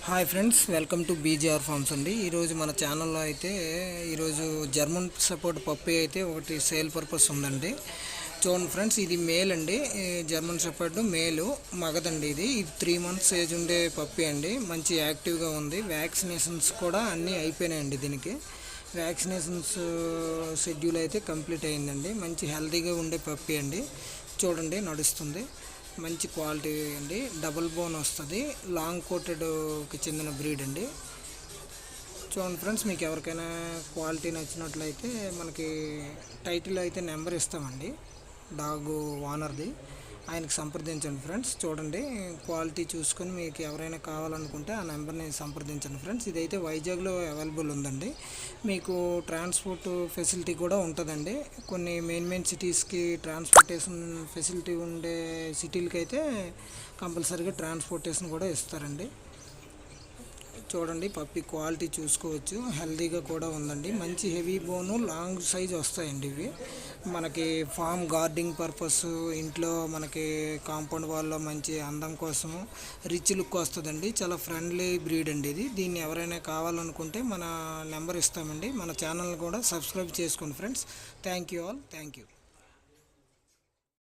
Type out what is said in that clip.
Hi friends, welcome to BGR farms అండి. ఈరోజు మన ఛానల్లో అయితే ఈరోజు జర్మన్ సపోర్ట్ పప్పి అయితే ఒకటి సేల్ పర్పస్ ఉందండి. చూడండి ఫ్రెండ్స్, ఇది మేల్ అండి. జర్మన్ సపోర్ట్ మేలు, మగదండి. ఇది 3 months ఏజ్ ఉండే పప్పి అండి. మంచి యాక్టివ్గా ఉంది. వ్యాక్సినేషన్స్ కూడా అన్నీ అయిపోయినాయండి. దీనికి వ్యాక్సినేషన్స్ షెడ్యూల్ అయితే కంప్లీట్ అయిందండి. మంచి హెల్తీగా ఉండే పప్పి అండి. చూడండి, నడుస్తుంది. మంచి క్వాలిటీ అండి. డబుల్ బోన్ వస్తుంది. లాంగ్ కోటెడ్కి చెందిన బ్రీడ్ అండి. చూడండి ఫ్రెండ్స్, మీకు ఎవరికైనా క్వాలిటీ నచ్చినట్లయితే మనకి టైటిల్ అయితే నెంబర్ ఇస్తామండి, డాగ్ ఓనర్ది. ఆయనకి సంప్రదించండి ఫ్రెండ్స్. చూడండి, క్వాలిటీ చూసుకొని మీకు ఎవరైనా కావాలనుకుంటే ఆ నెంబర్ని సంప్రదించండి ఫ్రెండ్స్. ఇదైతే వైజాగ్లో అవైలబుల్ ఉందండి. మీకు ట్రాన్స్పోర్ట్ ఫెసిలిటీ కూడా ఉంటుందండి. కొన్ని మెయిన్ సిటీస్కి ట్రాన్స్పోర్టేషన్ ఫెసిలిటీ ఉండే సిటీలకి అయితే కంపల్సరీగా ట్రాన్స్పోర్టేషన్ కూడా ఇస్తారండి. చూడండి, పప్పి క్వాలిటీ చూసుకోవచ్చు. హెల్తీగా కూడా ఉందండి. మంచి హెవీ బోను, లాంగ్ సైజ్ వస్తాయండి ఇవి. మనకి ఫామ్ గార్డింగ్ పర్పస్, ఇంట్లో మనకి కాంపౌండ్ వాల్లో మంచి అందం కోసము, రిచ్ లుక్ వస్తుందండి. చాలా ఫ్రెండ్లీ బ్రీడ్ అండి ఇది. దీన్ని ఎవరైనా కావాలనుకుంటే మన నెంబర్ ఇస్తామండి. మన ఛానల్ కూడా సబ్స్క్రైబ్ చేసుకోండి friends. Thank you all. Thank you.